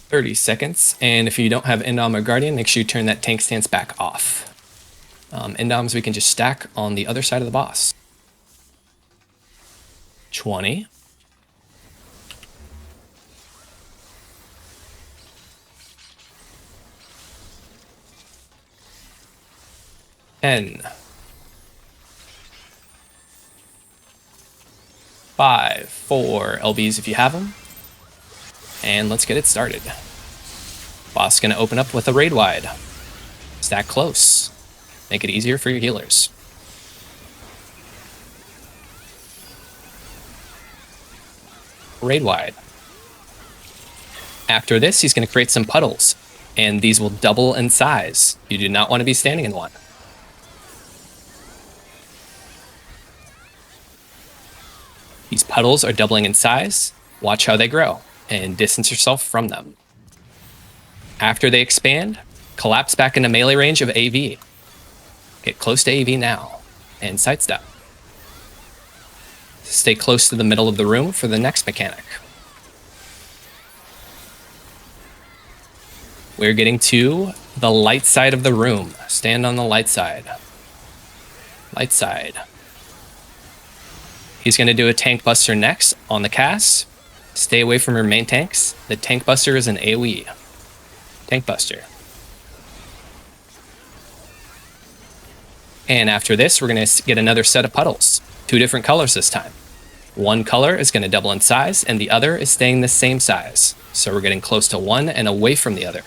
30 seconds. And if you don't have Endom or Guardian, make sure you turn that tank stance back off. Endoms we can just stack on the other side of the boss. 20. 10. 5, 4 LBs if you have them. And let's get it started. Boss is going to open up with a raid wide. Stack close. Make it easier for your healers. Raid wide. After this, he's going to create some puddles, and these will double in size. You do not want to be standing in one. These puddles are doubling in size. Watch how they grow, and distance yourself from them. After they expand, collapse back into melee range of AV. Get close to AV now, and sidestep. Stay close to the middle of the room for the next mechanic. We're getting to the light side of the room. Stand on the light side. Light side. He's going to do a tank buster next on the cast. Stay away from your main tanks. The tank buster is an AoE. Tank buster. And after this, we're going to get another set of puddles. 2 different colors this time. One color is going to double in size, and the other is staying the same size. So we're getting close to one and away from the other.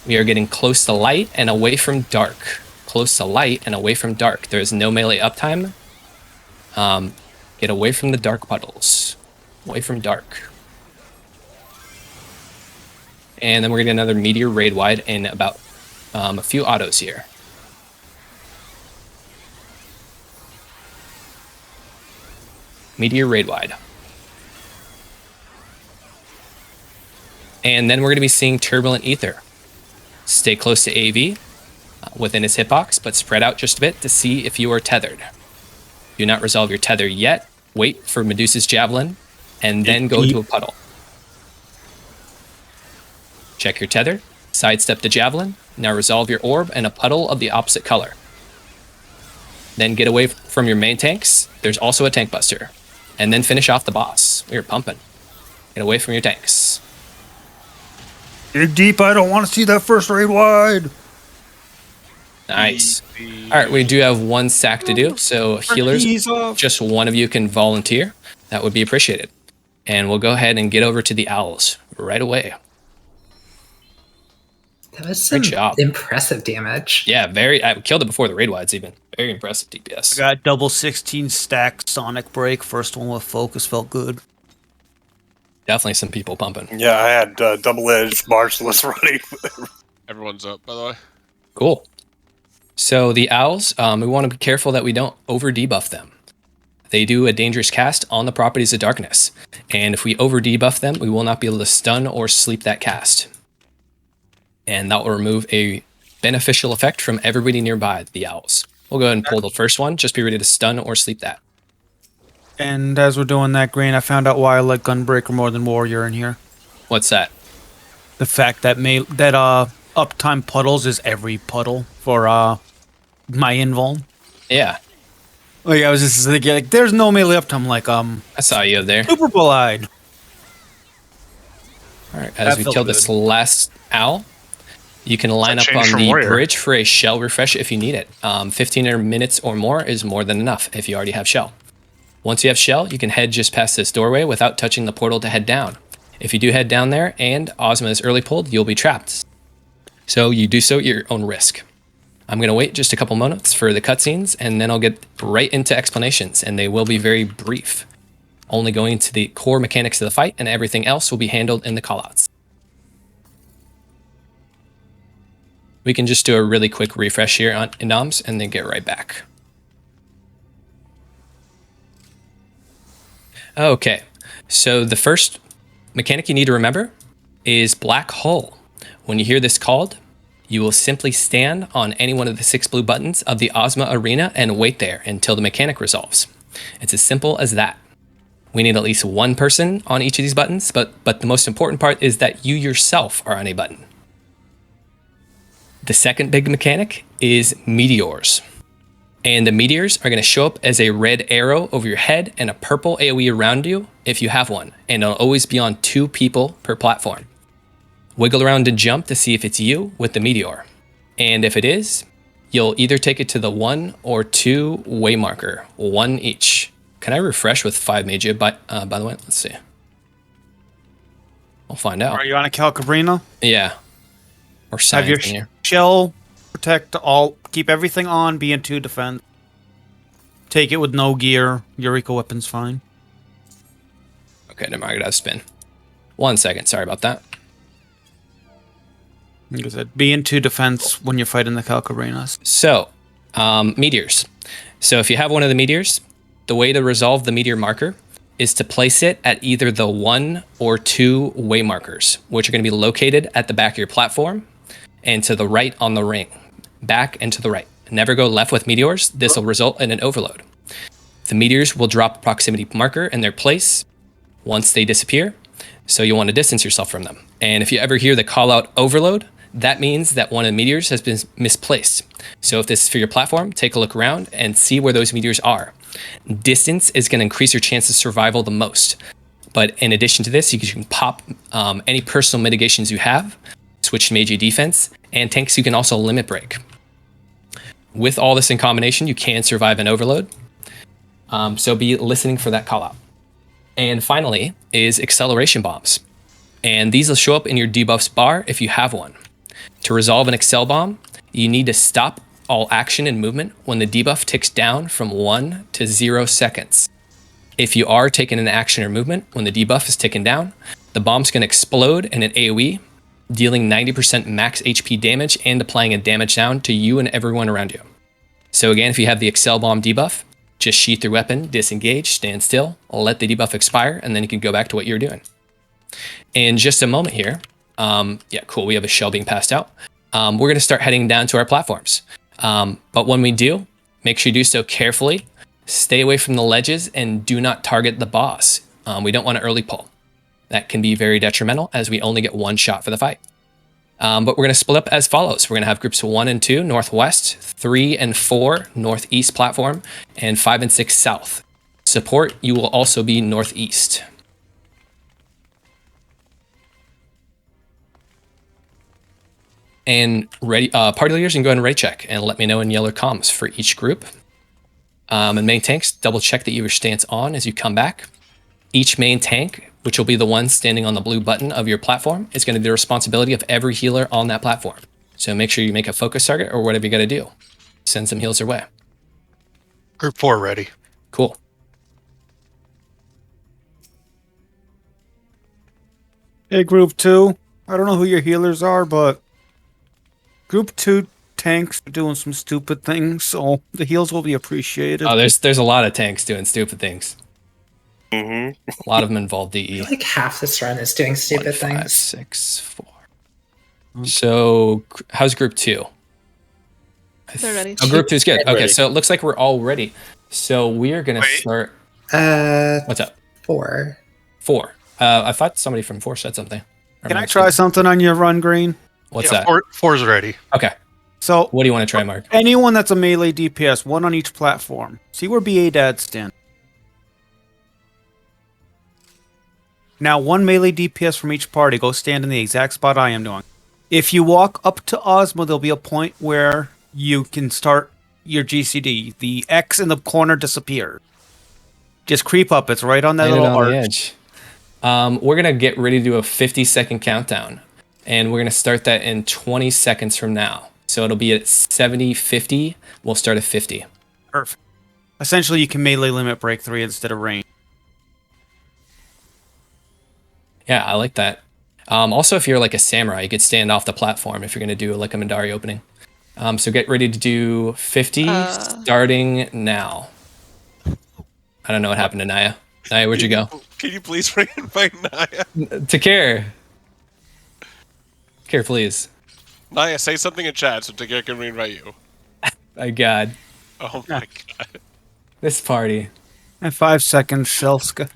We are getting close to light and away from dark. Close to light and away from dark. There is no melee uptime. Get away from the dark puddles. Away from dark. And then we're getting another meteor raid wide in about a few autos here. Meteor raid wide. And then we're going to be seeing turbulent ether. Stay close to AV within his hitbox, but spread out just a bit to see if you are tethered. Do not resolve your tether yet. Wait for Medusa's javelin, and then go to a puddle. Check your tether, sidestep the javelin. Now resolve your orb and a puddle of the opposite color. Then get away from your main tanks. There's also a tank buster. And then finish off the boss. We're pumping. Get away from your tanks. Dig deep, I don't want to see that first raid wide. Nice. All right, we do have one sack to do, so healers, just one of you can volunteer. That would be appreciated. And we'll go ahead and get over to the owls right away. That was some impressive damage. Yeah, I killed it before the raid wides even. Very impressive DPS. I got double 16 stack Sonic Break. First one with focus felt good. Definitely some people pumping. Yeah, I had double-edged Marcellus running. Everyone's up, by the way. Cool. So the owls, we want to be careful that we don't over-debuff them. They do a dangerous cast on the properties of darkness. And if we over-debuff them, we will not be able to stun or sleep that cast. And that will remove a beneficial effect from everybody nearby, the owls. We'll go ahead and pull the first one. Just be ready to stun or sleep that. And as we're doing that, Green, I found out why I like Gunbreaker more than Warrior in here. What's that? The fact that uptime puddles is every puddle for my invuln. Yeah. Like I was just thinking, like, there's no melee uptime. Like I saw you there. Super Bull-eyed. All right, as we kill this last owl, you can line up on the bridge for a shell refresh if you need it. 15 minutes or more is more than enough if you already have shell. Once you have shell, you can head just past this doorway without touching the portal to head down. If you do head down there and OZMA is early pulled, you'll be trapped. So you do so at your own risk. I'm going to wait just a couple moments for the cutscenes, and then I'll get right into explanations, and they will be very brief. Only going into the core mechanics of the fight, and everything else will be handled in the callouts. We can just do a really quick refresh here on Endoms, and then get right back. Okay, so the first mechanic you need to remember is Black Hole. When you hear this called, you will simply stand on any one of the 6 blue buttons of the OZMA arena and wait there until the mechanic resolves. It's as simple as that. We need at least one person on each of these buttons, but the most important part is that you yourself are on a button. The second big mechanic is meteors. And the meteors are going to show up as a red arrow over your head and a purple AoE around you if you have one. And it'll always be on 2 people per platform. Wiggle around and jump to see if it's you with the meteor. And if it is, you'll either take it to the 1 or 2 way marker, 1 each. Can I refresh with 5 Magia, by the way? Let's see. We'll find out. Are you on a Calcabrina? Yeah. Or have your in here. shell, protect all, keep everything on, be in 2 defense. Take it with no gear. Eureka weapon's fine. Okay, never mind. I gotta spin. 1 second. Sorry about that. Like I said, be in 2 defense when you're fighting the Calcabrinas. So, meteors. So if you have one of the meteors, the way to resolve the meteor marker is to place it at either the 1 or 2 way markers, which are going to be located at the back of your platform and to the right on the ring. Back and to the right. Never go left with meteors. This will result in an overload. The meteors will drop a proximity marker in their place once they disappear, so you'll want to distance yourself from them. And if you ever hear the call out overload, that means that one of the meteors has been misplaced. So if this is for your platform, take a look around and see where those meteors are. Distance is going to increase your chance of survival the most. But in addition to this, you can pop any personal mitigations you have, switch to Meiji defense, and tanks you can also limit break. With all this in combination, you can survive an overload. So be listening for that call out. And finally is acceleration bombs. And these will show up in your debuffs bar if you have one. To resolve an Excel bomb, you need to stop all action and movement when the debuff ticks down from 1 to 0 seconds. If you are taking an action or movement when the debuff is ticking down, the bomb's going to explode in an AoE, dealing 90% max HP damage and applying a damage down to you and everyone around you. So again, if you have the Excel bomb debuff, just sheath your weapon, disengage, stand still, let the debuff expire, and then you can go back to what you're doing. In just a moment here, yeah, cool, we have a shell being passed out. We're going to start heading down to our platforms. But when we do, make sure you do so carefully, stay away from the ledges, and do not target the boss. We don't want to early pull. That can be very detrimental as we only get 1 shot for the fight. But we're going to split up as follows. We're going to have groups 1 and 2 northwest, 3 and 4 northeast platform, and 5 and 6 south. Support, you will also be northeast. And ready, party leaders, you can go ahead and ready check and let me know in yellow comms for each group. And main tanks, double check that you have your stance on as you come back. Each main tank, which will be the one standing on the blue button of your platform, is going to be the responsibility of every healer on that platform. So make sure you make a focus target or whatever you got to do. Send some heals their way. Group 4 ready. Cool. Hey, Group 2. I don't know who your healers are, but Group 2 tanks are doing some stupid things, so the heals will be appreciated. Oh, there's a lot of tanks doing stupid things. Mm-hmm. A lot of them involve DE. Like half this run is doing stupid 1, 5, things. 6, 4. So, how's Group 2? They're ready. Oh, Group 2 is good. Okay, Ready. so it looks like we're all ready. So we are gonna start. What's up? 4. 4. I thought somebody from 4 said something. Can I try something on your run, Green? What's Yeah, that? 4's ready. Okay. So, What do you want to try, Mark? anyone that's a melee DPS, 1 on each platform. See where BA Dad stand. Now, 1 melee DPS from each party. Go stand in the exact spot I am doing. If you walk up to OZMA, there'll be a point where you can start your GCD. The X in the corner disappears. Just creep up. It's right on that Hit it little on the arch. edge. We're gonna get ready to do a 50-second countdown, and we're gonna start that in 20 seconds from now. So it'll be at 70, 50. We'll start at 50. Perfect. Essentially, you can melee limit break 3 instead of range. Yeah, I like that. Also, if you're like a samurai, you could stand off the platform if you're gonna do like a Mindari opening. So get ready to do 50, starting now. I don't know what happened to Naya. Naya, where'd you go? Can you please bring invite Naya? To Care. Care, please. Naya, say something in chat so Takir can reinvite you. My God. Oh my god. This party. And 5 seconds, Shelska.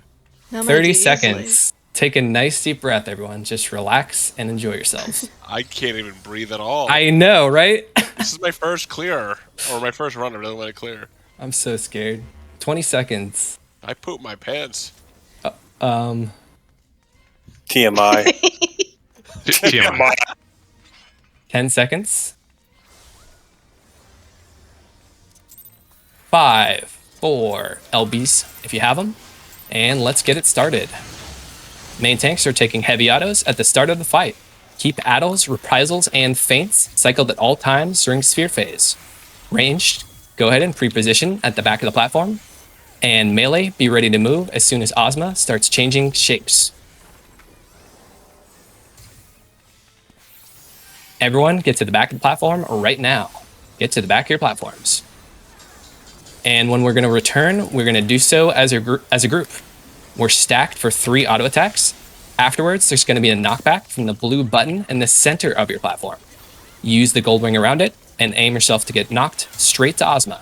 How 30 many seconds. Take a nice deep breath, everyone. Just relax and enjoy yourselves. I can't even breathe at all. I know, right? This is my first clear, or my first run. I really want to clear. I'm so scared. 20 seconds. I poop my pants. TMI. TMI. 10 seconds. 5, 4 LBs, if you have them. And let's get it started. Main tanks are taking heavy autos at the start of the fight. Keep addles, reprisals, and feints cycled at all times during sphere phase. Ranged, go ahead and pre-position at the back of the platform. And melee, be ready to move as soon as OZMA starts changing shapes. Everyone, get to the back of the platform right now. Get to the back of your platforms. And when we're going to return, we're going to do so as a group. We're stacked for 3 auto attacks. Afterwards, there's going to be a knockback from the blue button in the center of your platform. Use the gold ring around it and aim yourself to get knocked straight to OZMA.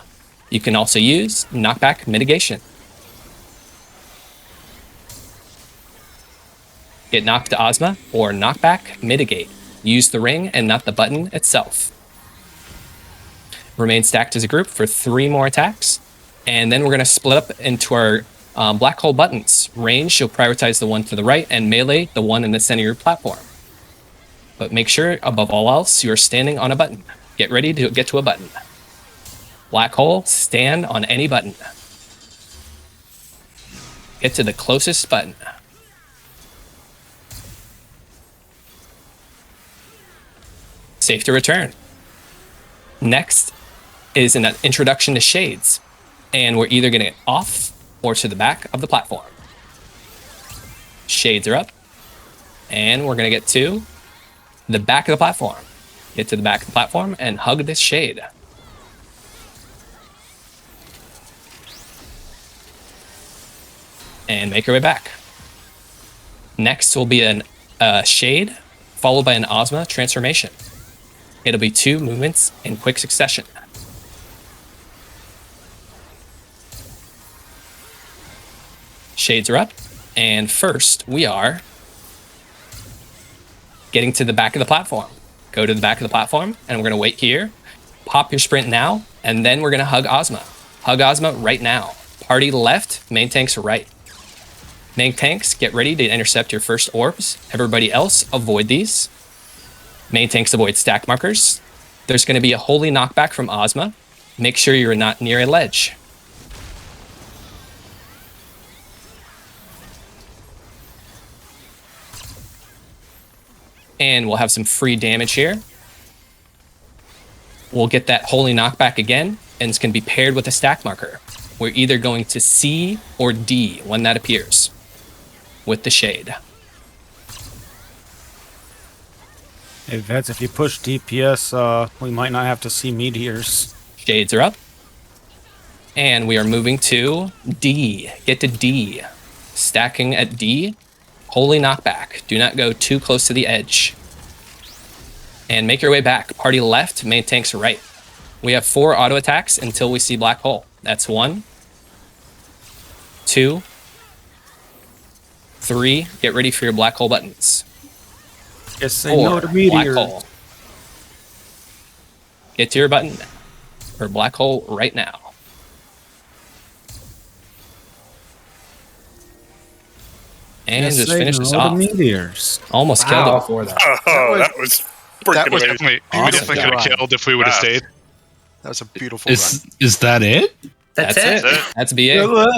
You can also use knockback mitigation. Get knocked to OZMA or knockback mitigate. Use the ring and not the button itself. Remain stacked as a group for 3 more attacks. And then we're going to split up into our black hole buttons. Range, you'll prioritize the one to the right, and melee, the one in the center of your platform. But make sure, above all else, you're standing on a button. Get ready to get to a button. Black hole, stand on any button. Get to the closest button. Safe to return. Next is an introduction to shades. And we're either going to get off or to the back of the platform. Shades are up. And we're going to get to the back of the platform. Get to the back of the platform and hug this shade. And make our way back. Next will be a shade, followed by an OZMA transformation. It'll be 2 movements in quick succession. Shades are up, and first we are getting to the back of the platform. Go to the back of the platform, and we're going to wait here. Pop your sprint now, and then we're going to hug OZMA. Hug OZMA right now. Party left, main tanks right. Main tanks, get ready to intercept your first orbs. Everybody else, avoid these. Main tanks avoid stack markers. There's going to be a holy knockback from OZMA. Make sure you're not near a ledge. And we'll have some free damage here. We'll get that holy knockback again, and it's going to be paired with a stack marker. We're either going to C or D when that appears with the shade. Hey, Vets, if you push DPS, we might not have to see meteors. Shades are up. And we are moving to D. Get to D. Stacking at D. Holy knockback. Do not go too close to the edge. And make your way back. Party left, main tanks right. We have 4 auto attacks until we see black hole. That's 1, 2, 3. Get ready for your black hole buttons. Just say no to meteors. Black hole. Get to your button for black hole right now. And just finish this off. Meteors. Almost killed it before that. Oh, that was That freaking was amazing. definitely, we Awesome. definitely could have killed if we would have Wow. stayed. That was a beautiful run. Is that it? That's That's it. it. That's BA. Good luck.